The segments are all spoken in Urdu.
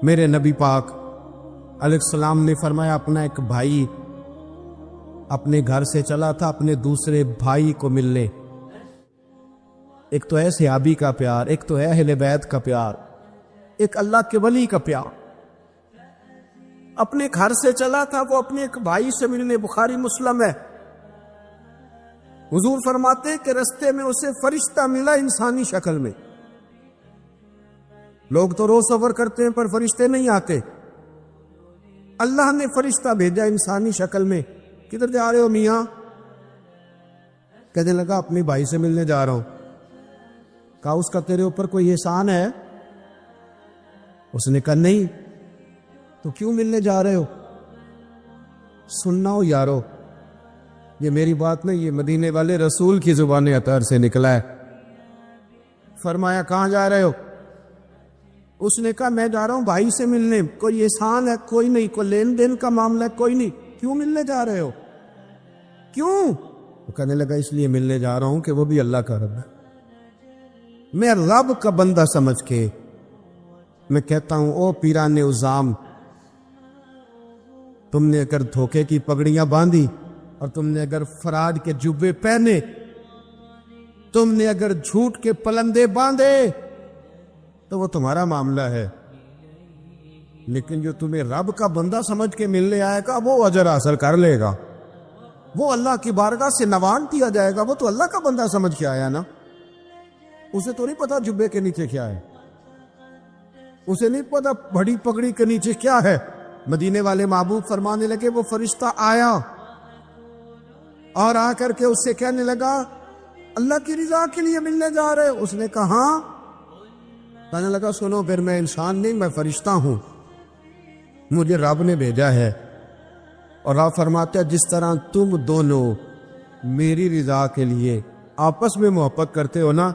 میرے نبی پاک علیہ السلام نے فرمایا اپنا ایک بھائی اپنے گھر سے چلا تھا اپنے دوسرے بھائی کو ملنے. ایک تو ہے صحابی کا پیار، ایک تو ہے اہل بیت کا پیار، ایک اللہ کے ولی کا پیار. اپنے گھر سے چلا تھا وہ اپنے ایک بھائی سے ملنے. بخاری مسلم ہے. حضور فرماتے کہ رستے میں اسے فرشتہ ملا انسانی شکل میں. لوگ تو روز سفر کرتے ہیں پر فرشتے نہیں آتے. اللہ نے فرشتہ بھیجا انسانی شکل میں. کدھر جا رہے ہو میاں؟ کہنے لگا اپنے بھائی سے ملنے جا رہا ہوں. کہا اس کا تیرے اوپر کوئی احسان ہے؟ اس نے کہا نہیں. تو کیوں ملنے جا رہے ہو؟ سننا ہو یارو، یہ میری بات نہیں، یہ مدینے والے رسول کی زبان اطہر سے نکلا ہے. فرمایا کہاں جا رہے ہو؟ اس نے کہا میں جا رہا ہوں بھائی سے ملنے. کوئی احسان ہے؟ کوئی نہیں. کوئی لین دین کا معاملہ ہے؟ کوئی نہیں. کیوں ملنے جا رہے ہو؟ کیوں؟ وہ کہنے لگا اس لیے ملنے جا رہا ہوں کہ وہ بھی اللہ کا رب ہے. میں رب کا بندہ سمجھ کے میں کہتا ہوں او پیران عظام، تم نے اگر دھوکے کی پگڑیاں باندھی اور تم نے اگر فراڈ کے جبے پہنے، تم نے اگر جھوٹ کے پلندے باندھے تو وہ تمہارا معاملہ ہے، لیکن جو تمہیں رب کا بندہ سمجھ کے ملنے آئے گا وہ اجر حاصل کر لے گا. وہ اللہ کی بارگاہ سے نوان دیا جائے گا. وہ تو اللہ کا بندہ سمجھ کے آیا نا. اسے تو نہیں پتا جبے کے نیچے کیا ہے، اسے نہیں پتا بڑی پگڑی کے نیچے کیا ہے. مدینے والے محبوب فرمانے لگے وہ فرشتہ آیا اور آ کر کے اس سے کہنے لگا اللہ کی رضا کے لیے ملنے جا رہے. اس نے کہا ہاں. کہنے لگا سنو پھر میں انسان نہیں، میں فرشتہ ہوں، مجھے رب نے بھیجا ہے. اور آپ فرماتے ہیں جس طرح تم دونوں میری رضا کے لیے آپس میں محبت کرتے ہو نا،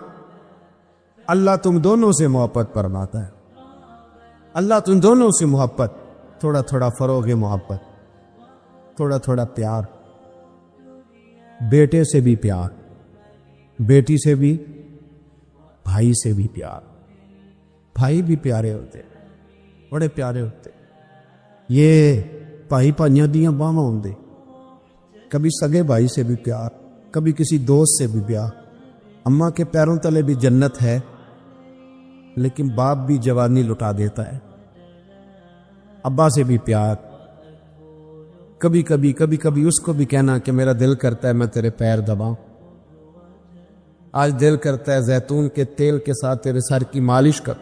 اللہ تم دونوں سے محبت فرماتا ہے. اللہ تم دونوں سے محبت، تھوڑا تھوڑا فروغ محبت، تھوڑا تھوڑا پیار. بیٹے سے بھی پیار، بیٹی سے بھی، بھائی سے بھی پیار. بھائی بھی پیارے ہوتے، بڑے پیارے ہوتے. یہ بھائی بھائیاں دیاں باواں ہوندے. کبھی سگے بھائی سے بھی پیار، کبھی کسی دوست سے بھی پیار. اماں کے پیروں تلے بھی جنت ہے، لیکن باپ بھی جوانی لٹا دیتا ہے. ابا سے بھی پیار. کبھی کبھی اس کو بھی کہنا کہ میرا دل کرتا ہے میں تیرے پیر دباؤں، آج دل کرتا ہے زیتون کے تیل کے ساتھ تیرے سر کی مالش کر.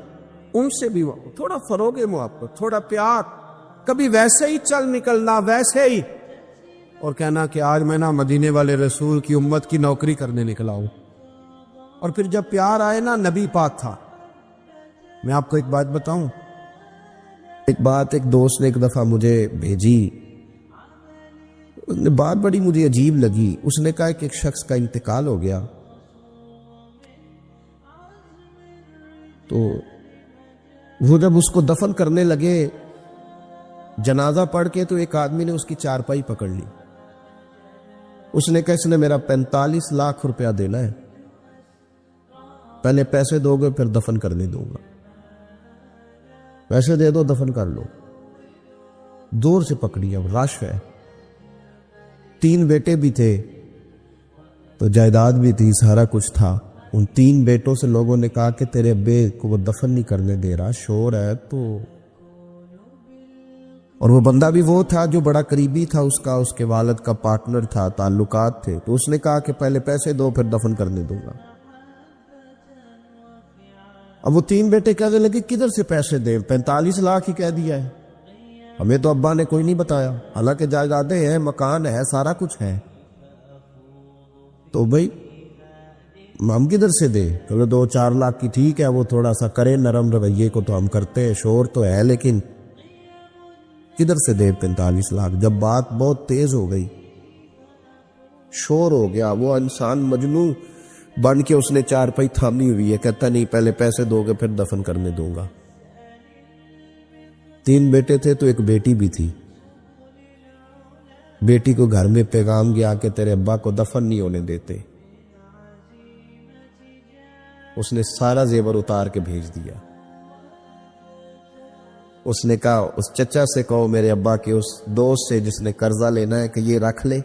ان سے بھی تھوڑا فروغ محبت، تھوڑا پیار. کبھی ویسے ہی چل نکلنا، ویسے ہی، اور کہنا کہ آج میں نا مدینے والے رسول کی امت کی نوکری کرنے نکلا ہوں. اور پھر جب پیار آئے نا، نبی پاک تھا. میں آپ کو ایک بات بتاؤں، ایک دوست نے ایک دفعہ مجھے بھیجی، بات بڑی مجھے عجیب لگی. اس نے کہا کہ ایک شخص کا انتقال ہو گیا، تو وہ جب اس کو دفن کرنے لگے جنازہ پڑھ کے، تو ایک آدمی نے اس کی چارپائی پکڑ لی. اس نے کہا اس نے میرا 45 لاکھ روپیہ دینا ہے، پہلے پیسے دو گے پھر دفن کرنے دوں گا. پیسے دے دو دفن کر لو. دور سے پکڑی. اب رش ہے. 3 بیٹے بھی تھے تو جائیداد بھی تھی، سارا کچھ تھا. ان 3 بیٹوں سے لوگوں نے کہا کہ تیرے ابے کو وہ دفن نہیں کرنے دے رہا، شور ہے. تو اور وہ بندہ بھی وہ تھا جو بڑا قریبی تھا اس کا، اس کے والد کا پارٹنر تھا، تعلقات تھے. تو اس نے کہا کہ پہلے پیسے دو پھر دفن کرنے دوں گا. اب وہ 3 بیٹے کہنے لگے کدھر سے پیسے دیں، 45 لاکھ ہی کہہ دیا ہے، ہمیں تو ابا نے کوئی نہیں بتایا، حالانکہ جائیدادیں ہیں، مکان ہے، سارا کچھ ہے. تو بھائی ہم کدھر سے دے؟ چلو 2-4 لاکھ کی ٹھیک ہے، وہ تھوڑا سا کرے نرم رویے کو تو ہم کرتے ہیں، شور تو ہے، لیکن کدھر سے دے 45 لاکھ؟ جب بات بہت تیز ہو گئی، شور ہو گیا، وہ انسان مجنون بن کے اس نے چارپائی تھامی ہوئی ہے، کہتا نہیں پہلے پیسے دو گے پھر دفن کرنے دوں گا. 3 بیٹے تھے تو ایک بیٹی بھی تھی. بیٹی کو گھر میں پیغام گیا کہ تیرے ابا کو دفن نہیں ہونے دیتے. اس نے سارا زیور اتار کے بھیج دیا. اس نے کہا اس چچا سے کہو میرے ابا کے اس دوست سے جس نے قرضہ لینا ہے کہ یہ رکھ لے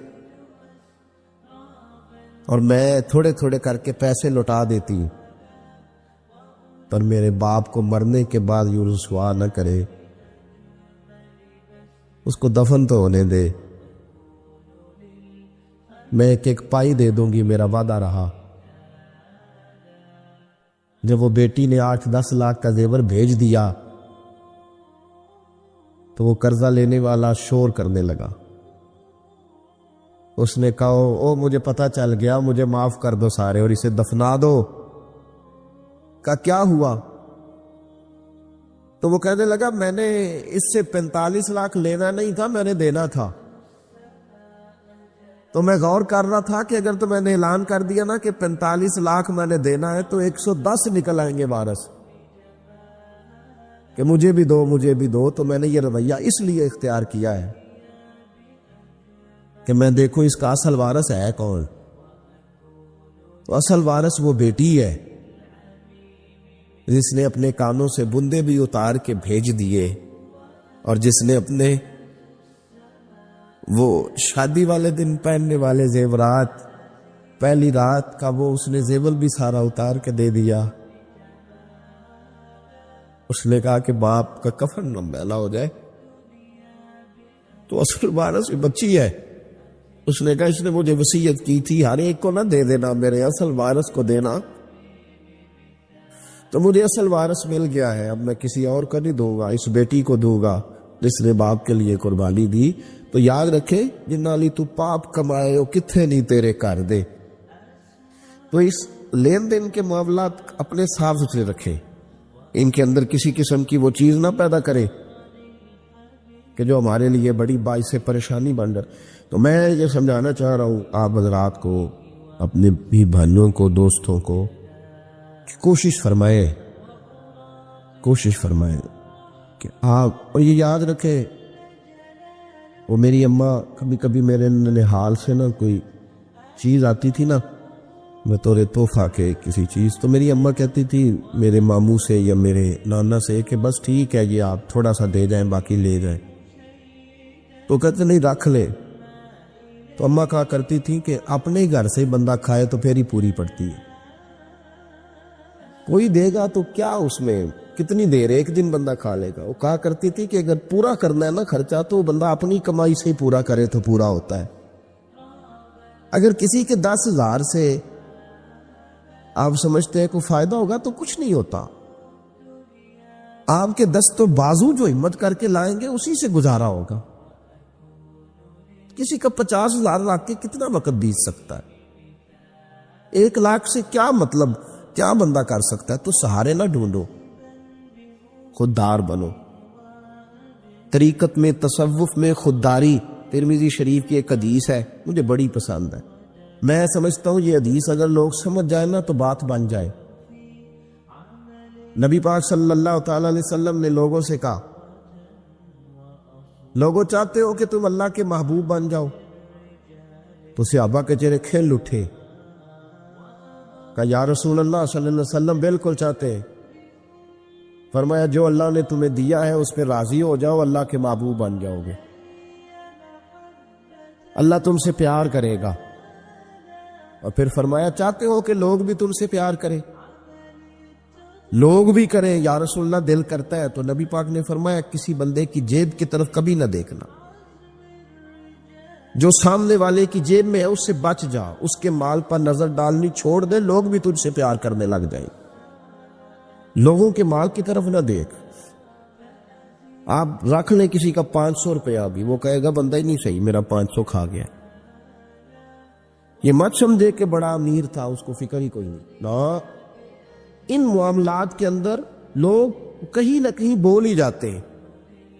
اور میں تھوڑے تھوڑے کر کے پیسے لوٹا دیتی ہوں، پر میرے باپ کو مرنے کے بعد یوں رسوا نہ کرے، اس کو دفن تو ہونے دے، میں ایک ایک پائی دے دوں گی، میرا وعدہ رہا۔ جب وہ بیٹی نے 8-10 لاکھ کا زیور بھیج دیا تو وہ قرضہ لینے والا شور کرنے لگا۔ اس نے کہا او مجھے پتہ چل گیا، مجھے معاف کر دو سارے اور اسے دفنا دو۔ کہا کیا ہوا؟ تو وہ کہنے لگا میں نے اس سے 45 لاکھ لینا نہیں تھا، میں نے دینا تھا، تو میں غور کر رہا تھا کہ اگر تو میں نے اعلان کر دیا نا کہ 45 لاکھ میں نے دینا ہے تو 110 نکل آئیں گے وارث کہ مجھے بھی دو مجھے بھی دو، تو میں نے یہ رویہ اس لیے اختیار کیا ہے کہ میں دیکھوں اس کا اصل وارث ہے کون۔ تو اصل وارث وہ بیٹی ہے جس نے اپنے کانوں سے بندے بھی اتار کے بھیج دیے اور جس نے اپنے وہ شادی والے دن پہننے والے زیورات پہلی رات کا وہ اس نے زیور بھی سارا اتار کے دے دیا۔ اس نے کہا کہ باپ کا کفن نہ میلا ہو جائے، تو اصل وارث بچی ہے۔ اس نے کہا اس نے مجھے وصیت کی تھی ہر ایک کو نہ دے دینا، میرے اصل وارث کو دینا، تو مجھے اصل وارث مل گیا ہے، اب میں کسی اور کو نہیں دوں گا، اس بیٹی کو دوں گا جس نے باپ کے لیے قربانی دی۔ تو یاد رکھے جنہ لی تو پاپ کمائے وہ کتھے نہیں تیرے کر دے۔ تو اس لین دین کے معاملات اپنے صاف ستھرے رکھے، ان کے اندر کسی قسم کی وہ چیز نہ پیدا کرے کہ جو ہمارے لیے بڑی باعث پریشانی بن جائے۔ تو میں یہ سمجھانا چاہ رہا ہوں آپ حضرات کو، اپنے بھی بھائیوں کو، دوستوں کو، کہ کوشش فرمائے کہ آپ، اور یہ یاد رکھے وہ میری اماں کبھی کبھی میرے ننھال سے نا کوئی چیز آتی تھی نا بطور تحفہ کے کسی چیز، تو میری اماں کہتی تھی میرے ماموں سے یا میرے نانا سے کہ بس ٹھیک ہے یہ آپ تھوڑا سا دے جائیں باقی لے جائیں، تو کہتے نہیں رکھ لے۔ تو اماں کہا کرتی تھی کہ اپنے ہی گھر سے بندہ کھائے تو پھر ہی پوری پڑتی ہے، کوئی دے گا تو کیا اس میں کتنی دیر ایک دن بندہ کھا لے گا۔ وہ کہا کرتی تھی کہ اگر پورا کرنا ہے نا خرچہ تو بندہ اپنی کمائی سے ہی پورا کرے تو پورا ہوتا ہے۔ اگر کسی کے 10,000 سے آپ سمجھتے ہیں کوئی فائدہ ہوگا تو کچھ نہیں ہوتا، آپ کے دست و بازو جو ہمت کر کے لائیں گے اسی سے گزارا ہوگا۔ کسی کا 50,000 رکھ کے کتنا وقت بیت سکتا ہے؟ 1 لاکھ سے کیا مطلب، کیا بندہ کر سکتا ہے؟ تو سہارے نہ ڈھونڈو، خوددار بنو۔ طریقت میں، تصوف میں خودداری، ترمذی شریف کی ایک حدیث ہے، مجھے بڑی پسند ہے۔ میں سمجھتا ہوں یہ حدیث اگر لوگ سمجھ جائے نا تو بات بن جائے۔ نبی پاک صلی اللہ تعالی علیہ وسلم نے لوگوں سے کہا، لوگوں چاہتے ہو کہ تم اللہ کے محبوب بن جاؤ؟ تو صحابہ کے چہرے کھل اٹھے، کہا یا رسول اللہ صلی اللہ علیہ وسلم بالکل چاہتے ہیں۔ فرمایا جو اللہ نے تمہیں دیا ہے اس پہ راضی ہو جاؤ، اللہ کے محبوب بن جاؤ گے، اللہ تم سے پیار کرے گا۔ اور پھر فرمایا چاہتے ہو کہ لوگ بھی تم سے پیار کریں؟ لوگ بھی کریں یا رسول اللہ، دل کرتا ہے۔ تو نبی پاک نے فرمایا کسی بندے کی جیب کی طرف کبھی نہ دیکھنا، جو سامنے والے کی جیب میں ہے اس سے بچ جا، اس کے مال پر نظر ڈالنی چھوڑ دے، لوگ بھی تجھ سے پیار کرنے لگ جائیں۔ لوگوں کے مال کی طرف نہ دیکھ۔ آپ رکھ لیں کسی کا 500 روپیہ بھی، وہ کہے گا بندہ ہی نہیں صحیح، میرا 500 کھا گیا۔ یہ مت سمجھے کہ بڑا امیر تھا، اس کو فکر ہی کوئی نہیں، نہ۔ ان معاملات کے اندر لوگ کہیں نہ کہیں بول ہی جاتے ہیں،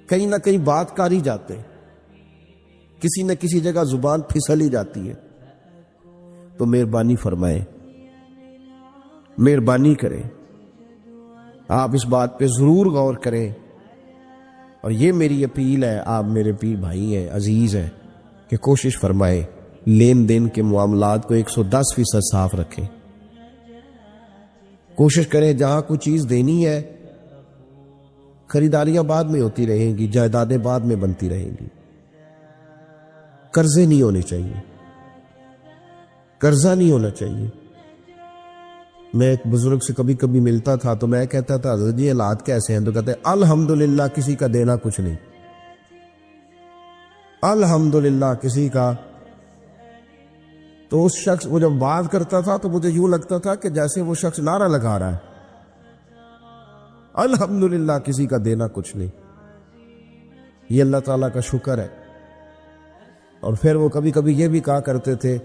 کہیں نہ کہیں بات کر ہی جاتے ہیں، کسی نہ کسی جگہ زبان پھسل ہی جاتی ہے۔ تو مہربانی فرمائیں، مہربانی کریں، آپ اس بات پہ ضرور غور کریں۔ اور یہ میری اپیل ہے، آپ میرے پیر بھائی ہیں، عزیز ہیں، کہ کوشش فرمائیں لین دین کے معاملات کو 110% صاف رکھیں۔ کوشش کریں جہاں کوئی چیز دینی ہے، خریداریاں بعد میں ہوتی رہیں گی، جائیدادیں بعد میں بنتی رہیں گی، قرضے نہیں ہونے چاہیے، قرضہ نہیں ہونا چاہیے۔ میں ایک بزرگ سے کبھی کبھی ملتا تھا تو میں کہتا تھا حضرت جی حالات کیسے ہیں؟ تو کہتے ہیں الحمدللہ کسی کا دینا کچھ نہیں، الحمدللہ کسی کا۔ تو اس شخص وہ جب بات کرتا تھا تو مجھے یوں لگتا تھا کہ جیسے وہ شخص نعرہ لگا رہا ہے، الحمدللہ کسی کا دینا کچھ نہیں۔ یہ اللہ تعالیٰ کا شکر ہے۔ اور پھر وہ کبھی کبھی یہ بھی کہا کرتے تھے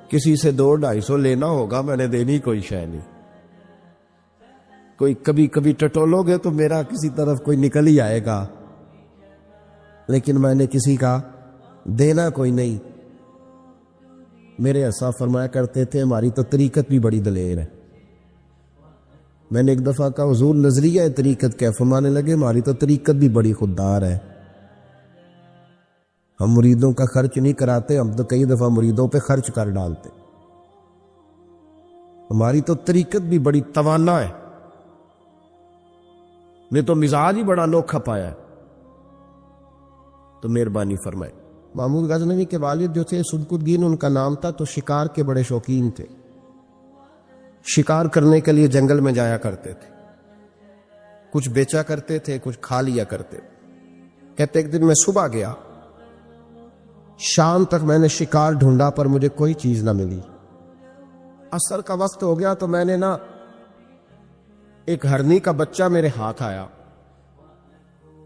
کسی سے 200-250 لینا ہوگا میں نے دینی کوئی شے نہیں، کوئی کبھی کبھی ٹٹولو گے تو میرا کسی طرف کوئی نکل ہی آئے گا، لیکن میں نے کسی کا دینا کوئی نہیں۔ میرے ایسا فرمایا کرتے تھے ہماری تو طریقت بھی بڑی دلیر ہے۔ میں نے ایک دفعہ کہا حضور نظریہ ہے طریقت کیا؟ فرمانے لگے ہماری تو طریقت بھی بڑی خوددار ہے، ہم مریدوں کا خرچ نہیں کراتے، ہم تو کئی دفعہ مریدوں پہ خرچ کر ڈالتے، ہماری تو طریقت بھی بڑی توانا ہے، نے تو مزاج ہی بڑا انوکھا پایا ہے۔ تو مہربانی فرمائے۔ محمود غزنوی کے والد جو تھے سبکت الدین ان کا نام تھا، تو شکار کے بڑے شوقین تھے، شکار کرنے کے لیے جنگل میں جایا کرتے تھے، کچھ بیچا کرتے تھے کچھ کھا لیا کرتے۔ کہتے ایک دن میں صبح گیا، شام تک میں نے شکار ڈھونڈا پر مجھے کوئی چیز نہ ملی، عصر کا وقت ہو گیا تو میں نے ایک ہرنی کا بچہ میرے ہاتھ آیا،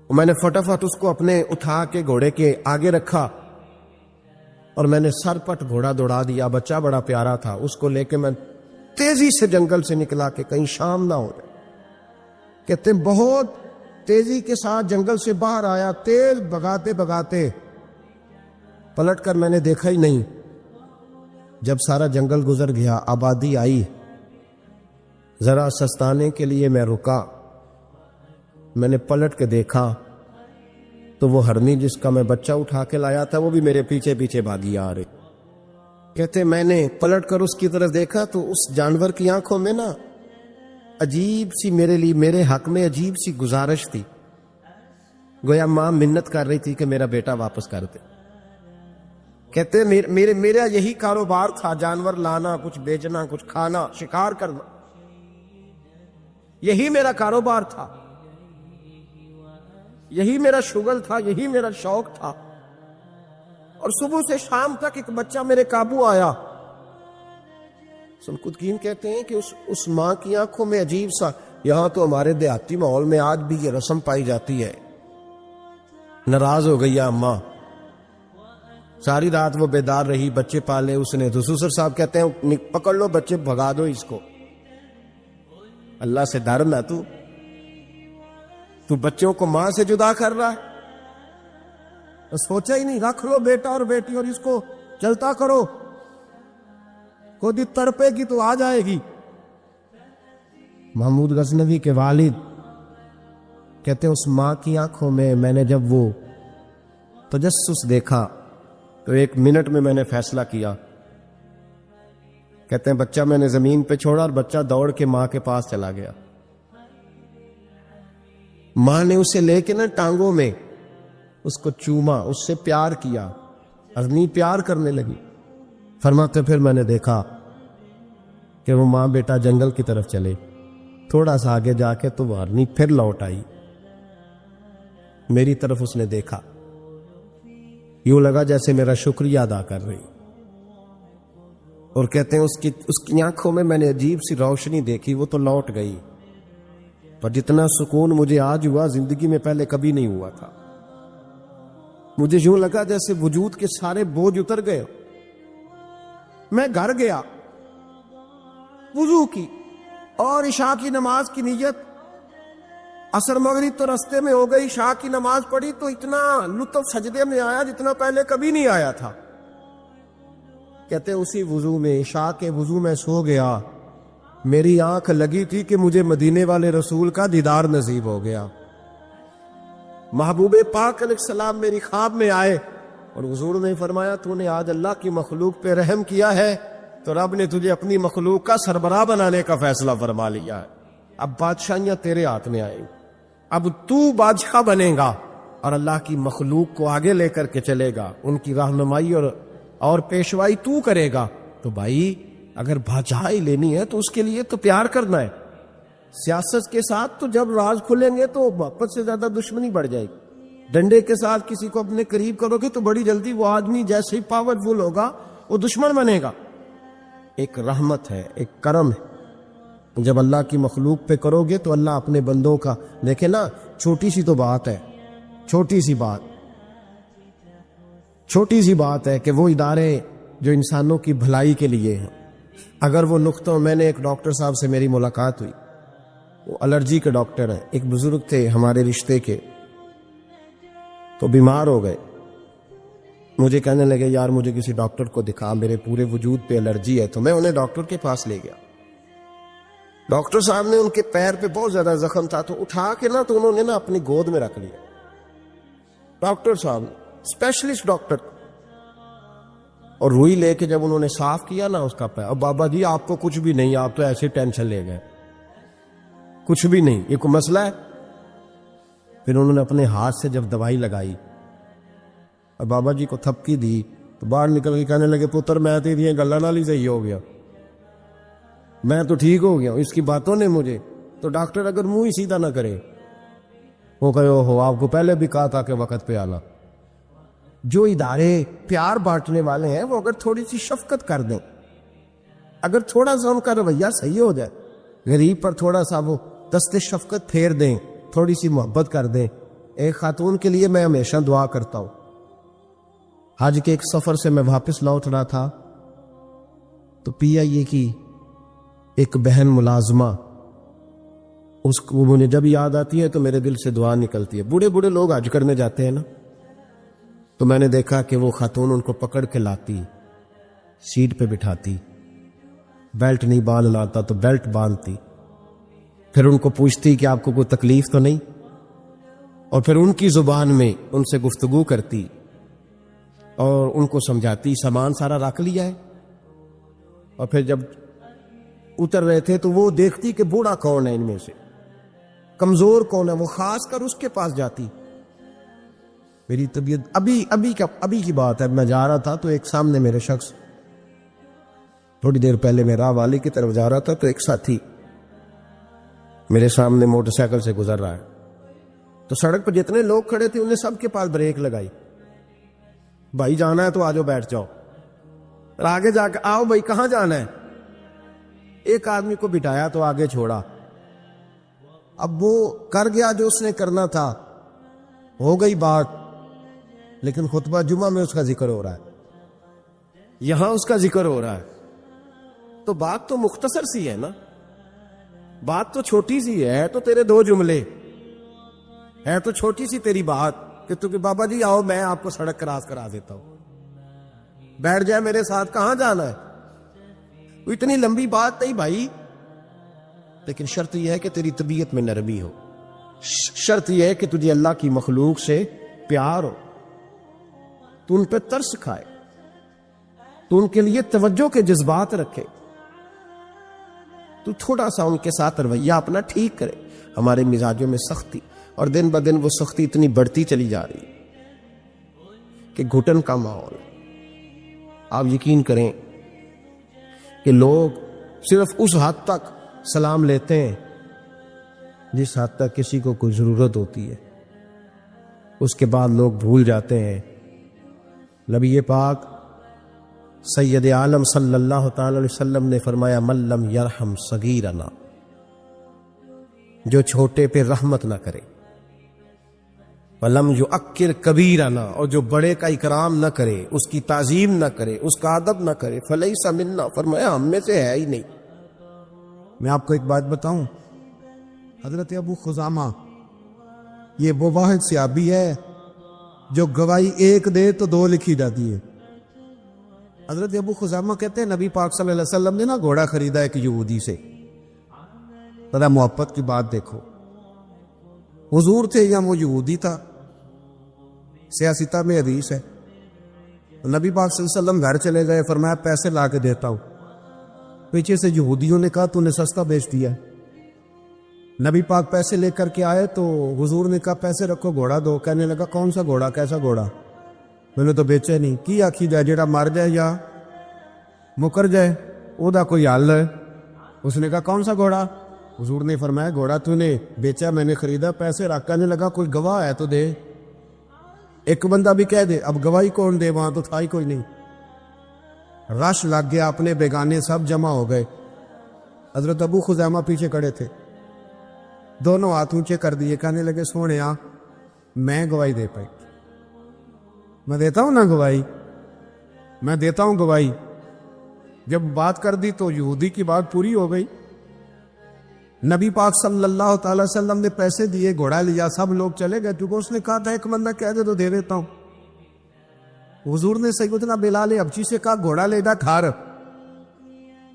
میں نے فٹافٹ اس کو اپنے اٹھا کے گھوڑے کے آگے رکھا اور میں نے سر پٹ گھوڑا دوڑا دیا۔ بچہ بڑا پیارا تھا، اس کو لے کے میں تیزی سے جنگل سے نکلا کہ کہیں شام نہ ہو جائے۔ کہتے ہیں بہت تیزی کے ساتھ جنگل سے باہر آیا، تیز بھگاتے بھگاتے، پلٹ کر میں نے دیکھا ہی نہیں۔ جب سارا جنگل گزر گیا، آبادی آئی، ذرا سستانے کے لیے میں رکا، میں نے پلٹ کے دیکھا تو وہ ہرنی جس کا میں بچہ اٹھا کے لایا تھا وہ بھی میرے پیچھے پیچھے بھاگی آ رہی۔ کہتے میں نے پلٹ کر اس کی طرف دیکھا تو اس جانور کی آنکھوں میں عجیب سی میرے لیے، میرے حق میں عجیب سی گزارش تھی، گویا ماں منت کر رہی تھی کہ میرا بیٹا واپس کر دے۔ کہتے میرا یہی کاروبار تھا، جانور لانا، کچھ بیچنا، کچھ کھانا، شکار کرنا، یہی میرا کاروبار تھا، یہی میرا شغل تھا، یہی میرا شوق تھا۔ اور صبح سے شام تک ایک بچہ میرے قابو آیا۔ سلقدین کہتے ہیں کہ اس ماں کی آنکھوں میں عجیب سا، یہاں تو ہمارے دیہاتی ماحول میں آج بھی یہ رسم پائی جاتی ہے، ناراض ہو گئی اماں، ساری رات وہ بیدار رہی، بچے پالے اس نے۔ دسوسر صاحب کہتے ہیں پکڑ لو بچے، بھگا دو اس کو، اللہ سے ڈر نہ، تو بچوں کو ماں سے جدا کر رہا ہے، سوچا ہی نہیں، رکھ لو بیٹا اور بیٹی اور اس کو چلتا کرو، خود ہی تڑپے گی تو آ جائے گی۔ محمود غزنوی کے والد کہتے ہیں اس ماں کی آنکھوں میں نے جب وہ تجسس دیکھا تو 1 منٹ میں نے فیصلہ کیا۔ کہتے ہیں بچہ میں نے زمین پہ چھوڑا اور بچہ دوڑ کے ماں کے پاس چلا گیا۔ ماں نے اسے لے کے ٹانگوں میں اس کو چوما، اس سے پیار کیا، ہرنی پیار کرنے لگی۔ فرماتے پھر میں نے دیکھا کہ وہ ماں بیٹا جنگل کی طرف چلے، تھوڑا سا آگے جا کے تو وہ ہرنی پھر لوٹ آئی، میری طرف اس نے دیکھا، یوں لگا جیسے میرا شکریہ ادا کر رہی۔ اور کہتے ہیں اس کی آنکھوں میں نے عجیب سی روشنی دیکھی، وہ تو لوٹ گئی، پر جتنا سکون مجھے آج ہوا زندگی میں پہلے کبھی نہیں ہوا تھا۔ مجھے یوں لگا جیسے وجود کے سارے بوجھ اتر گئے۔ میں گھر گیا، وضو کی اور عشاء کی نماز کی نیت، عصر مغرب تو رستے میں ہو گئی، عشاء کی نماز پڑھی تو اتنا لطف سجدے میں آیا جتنا پہلے کبھی نہیں آیا تھا۔ کہتے اسی وضو میں، عشاء کے وضو میں سو گیا، میری آنکھ لگی تھی کہ مجھے مدینے والے رسول کا دیدار نصیب ہو گیا۔ محبوب پاک علیہ السلام میری خواب میں آئے اور حضور نے فرمایا تو نے آج اللہ کی مخلوق پہ رحم کیا ہے تو رب نے تجھے اپنی مخلوق کا سربراہ بنانے کا فیصلہ فرما لیا ہے، اب بادشاہیاں تیرے ہاتھ میں آئیں۔ اب تو بادشاہ بنے گا اور اللہ کی مخلوق کو آگے لے کر کے چلے گا، ان کی رہنمائی اور پیشوائی تو کرے گا، تو بھائی اگر بادشاہی لینی ہے تو اس کے لیے تو پیار کرنا ہے۔ سیاست کے ساتھ تو جب راز کھلیں گے تو محبت سے زیادہ دشمنی بڑھ جائے گی۔ ڈنڈے کے ساتھ کسی کو اپنے قریب کرو گے تو بڑی جلدی وہ آدمی جیسے ہی پاورفل ہوگا وہ دشمن بنے گا۔ ایک رحمت ہے، ایک کرم ہے، جب اللہ کی مخلوق پہ کرو گے تو اللہ اپنے بندوں کا، دیکھیں نا، چھوٹی سی تو بات ہے، چھوٹی سی بات ہے کہ وہ ادارے جو انسانوں کی بھلائی کے لیے ہیں، اگر وہ نقطہ، میں نے ایک ڈاکٹر صاحب سے میری ملاقات ہوئی، وہ الرجی کے ڈاکٹر ہیں، ایک بزرگ تھے ہمارے رشتے کے، تو بیمار ہو گئے، مجھے کہنے لگے یار مجھے کسی ڈاکٹر کو دکھا، میرے پورے وجود پہ الرجی ہے، تو میں انہیں ڈاکٹر کے پاس لے گیا۔ ڈاکٹر صاحب نے ان کے پیر پہ بہت زیادہ زخم تھا، تو اٹھا کے نا تو انہوں نے نا اپنی گود میں رکھ لیا۔ ڈاکٹر صاحب اسپیشلسٹ ڈاکٹر، اور روئی لے کے جب انہوں نے صاف کیا نا اس کا پیر، اب بابا جی آپ کو کچھ بھی نہیں، آپ تو ایسے ٹینشن لے گئے، کچھ بھی نہیں، یہ کوئی مسئلہ ہے؟ پھر انہوں نے اپنے ہاتھ سے جب دوائی لگائی اور بابا جی کو تھپکی دی تو باہر نکل کے کہنے لگے پتر میں تو یہ گلا نال ہی صحیح ہو گیا، میں تو ٹھیک ہو گیا ہوں، اس کی باتوں نے مجھے۔ تو ڈاکٹر اگر منہ ہی سیدھا نہ کرے، وہ کہے ہو آپ کو پہلے بھی کہا تھا کہ وقت پہ آنا۔ جو ادارے پیار بانٹنے والے ہیں وہ اگر تھوڑی سی شفقت کر دیں، اگر تھوڑا سا ان کا رویہ صحیح ہو جائے، غریب پر تھوڑا سا وہ دست شفقت پھیر دیں، تھوڑی سی محبت کر دیں۔ ایک خاتون کے لیے میں ہمیشہ دعا کرتا ہوں، حج کے ایک سفر سے میں واپس لوٹ رہا تھا تو پی آئی اے کی ایک بہن ملازمہ، اس کو مجھے جب یاد آتی ہے تو میرے دل سے دعا نکلتی ہے۔ بوڑھے بوڑھے لوگ حج کرنے جاتے ہیں نا، تو میں نے دیکھا کہ وہ خاتون ان کو پکڑ کے لاتی، سیٹ پہ بٹھاتی، بیلٹ نہیں باندھنا آتا تو بیلٹ باندھتی، پھر ان کو پوچھتی کہ آپ کو کوئی تکلیف تو نہیں، اور پھر ان کی زبان میں ان سے گفتگو کرتی اور ان کو سمجھاتی سامان سارا رکھ لیا ہے۔ اور پھر جب اتر رہے تھے تو وہ دیکھتی کہ بوڑھا کون ہے ان میں سے، کمزور کون ہے، وہ خاص کر اس کے پاس جاتی۔ میری طبیعت ابھی کی بات ہے، میں جا رہا تھا تو ایک سامنے میرے شخص، تھوڑی دیر پہلے میں راہ والی کی طرف جا رہا تھا تو ایک ساتھی میرے سامنے موٹر سائیکل سے گزر رہا ہے، تو سڑک پر جتنے لوگ کھڑے تھے انہیں سب کے پاس بریک لگائی، بھائی جانا ہے تو آجو بیٹھ جاؤ، اور آگے جا کے آؤ بھائی کہاں جانا ہے، ایک آدمی کو بٹھایا تو آگے چھوڑا۔ اب وہ کر گیا جو اس نے کرنا تھا، ہو گئی بات، لیکن خطبہ جمعہ میں اس کا ذکر ہو رہا ہے، یہاں اس کا ذکر ہو رہا ہے، تو بات تو مختصر سی ہے نا، بات تو چھوٹی سی ہے، تو تیرے دو جملے ہے، تو چھوٹی سی تیری بات کہ تو کہ بابا جی آؤ میں آپ کو سڑک کراس کرا دیتا ہوں، بیٹھ جائے میرے ساتھ، کہاں جانا ہے، وہ اتنی لمبی بات نہیں بھائی، لیکن شرط یہ ہے کہ تیری طبیعت میں نرمی ہو، شرط یہ ہے کہ تجھے اللہ کی مخلوق سے پیار ہو، تو ان پہ ترس کھائے، تو ان کے لیے توجہ کے جذبات رکھے، تو تھوڑا سا ان کے ساتھ رویہ اپنا ٹھیک کرے۔ ہمارے مزاجوں میں سختی، اور دن بدن وہ سختی اتنی بڑھتی چلی جا رہی کہ گھٹن کا ماحول۔ آپ یقین کریں کہ لوگ صرف اس حد تک سلام لیتے ہیں جس حد تک کسی کو کوئی ضرورت ہوتی ہے، اس کے بعد لوگ بھول جاتے ہیں۔ نبی پاک سید عالم صلی اللہ تعالی علیہ وسلم نے فرمایا من لم یرحم صغیرنا، جو چھوٹے پہ رحمت نہ کرے، ولم یؤکر کبیرنا، اور جو بڑے کا اکرام نہ کرے، اس کی تعظیم نہ کرے، اس کا ادب نہ کرے، فلیس منا، فرمایا ہم میں سے ہے ہی نہیں۔ میں آپ کو ایک بات بتاؤں، حضرت ابو خزامہ یہ وہ واحد صحابی ہے جو گواہی ایک دے تو دو لکھی جاتی ہے۔ حضرت ابو خزامہ کہتے ہیں نبی پاک صلی اللہ علیہ وسلم نے نا گھوڑا خریدا ایک یہودی سے، ذرا محبت کی بات دیکھو، حضور تھے یا وہ یہودی تھا، سیاستہ میں حدیث ہے، نبی پاک صلی اللہ علیہ وسلم گھر چلے گئے، فرمایا پیسے لا کے دیتا ہوں، پیچھے سے یہودیوں نے کہا تو نے سستا بیچ دیا، نبی پاک پیسے لے کر کے آئے تو حضور نے کہا پیسے رکھو گھوڑا دو. کہنے لگا کون سا گھوڑا, کیسا گھوڑا؟ میں نے تو بیچے نہیں. کی آکھی جائے جیڑا مر جائے یا مکر جائے او دا کوئی حل ہے. اس نے کہا کون سا گھوڑا؟ حضور نے فرمایا گھوڑا تو نے بیچا, میں نے خریدا, پیسے رکھ. کہنے لگا کوئی گواہ ہے تو دے. ایک بندہ بھی کہہ دے, اب گواہی کون دے, وہاں تو تھا ہی کوئی نہیں. رش لگ گیا, اپنے بیگانے سب جمع ہو گئے. حضرت ابو خزیمہ پیچھے کھڑے تھے, دونوں ہاتھ اونچے کر دیے. کہنے لگے سونیا میں گواہی دے پائی, میں دیتا ہوں نا گواہی, میں دیتا ہوں گواہی. جب بات کر دی تو یہودی کی بات پوری ہو گئی. نبی پاک صلی اللہ تعالی وسلم نے پیسے دیے, گھوڑا لیا, سب لوگ چلے گئے. کیونکہ اس نے کہا تھا ایک بندہ کہہ دے تو دے دیتا ہوں. حضور نے سیدنا بلال حبشی سے کہا گھوڑا لے جا کھار.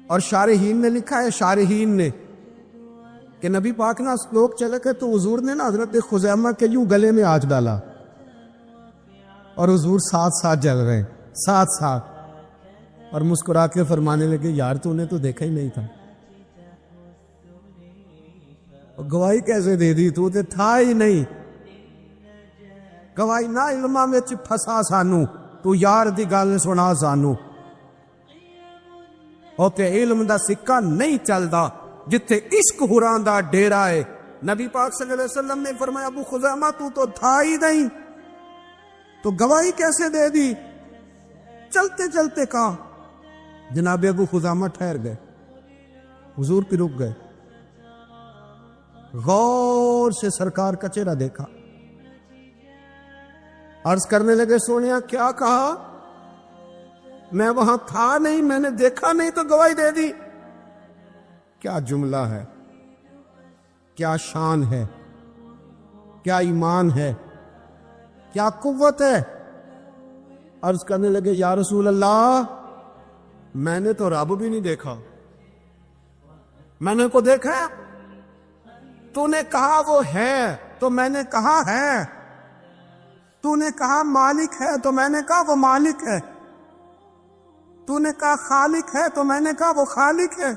اور شارحین نے لکھا ہے, شارحین نے, کہ نبی پاک نا لوگ چلے گئے تو حضور نے نا حضرت خزیمہ کے یوں گلے میں ہاتھ ڈالا اور حضور ساتھ ساتھ جل رہے ہیں, ساتھ ساتھ, اور مسکرا کے فرمانے لگے یار تو نے تو دیکھا ہی نہیں تھا, گواہی کیسے دے دی, تو تھا ہی نہیں. گواہی نہ علماء میں پھسا سانو, تو یار دی گل سنا سانو. اوتے علم دا سکہ نہیں چلدا جتھے عشق حراں دا ڈیرا ہے. نبی پاک صلی اللہ علیہ وسلم نے فرمایا ابو خزیمہ تو تھا ہی نہیں, تو گواہی کیسے دے دی؟ چلتے چلتے کہا. جناب ابو خزیمہ ٹھہر گئے, حضور پہ رک گئے, غور سے سرکار کا چہرہ دیکھا, عرض کرنے لگے سونیا کیا کہا؟ میں وہاں تھا نہیں, میں نے دیکھا نہیں تو گواہی دے دی. کیا جملہ ہے, کیا شان ہے, کیا ایمان ہے, کیا قوت ہے. عرض کرنے لگے یا رسول اللہ میں نے تو رب بھی نہیں دیکھا, میں نے کو دیکھا, تو نے کہا وہ ہے تو میں نے کہا ہے, تو نے کہا مالک ہے تو میں نے کہا وہ مالک ہے, تو نے کہا خالق ہے تو میں نے کہا وہ خالق ہے,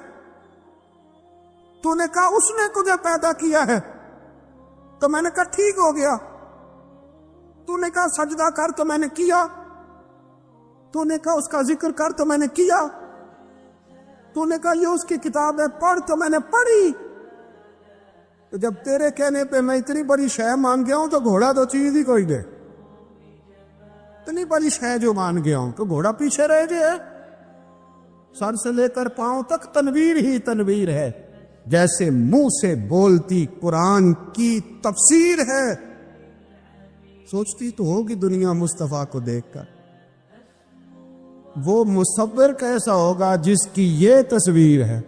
تو نے کہا اس نے تجھے پیدا کیا ہے تو میں نے کہا ٹھیک ہو گیا, تو نے کہا سجدہ کر تو میں نے کیا, تو نے کہا اس کا ذکر کر تو میں نے کیا, تو نے کہا یہ اس کی کتاب ہے پڑھ تو میں نے پڑھی. تو جب تیرے کہنے پہ میں اتنی بڑی شے مان گیا ہوں تو گھوڑا تو چیز ہی کوئی دے. اتنی بڑی شے جو مان گیا ہوں تو گھوڑا پیچھے رہ جائے. سر سے لے کر پاؤں تک تنویر ہی تنویر ہے, جیسے منہ سے بولتی قرآن کی تفسیر ہے. سوچتی تو ہوگی دنیا مصطفیٰ کو دیکھ کر, وہ مصور کیسا ہوگا جس کی یہ تصویر ہے.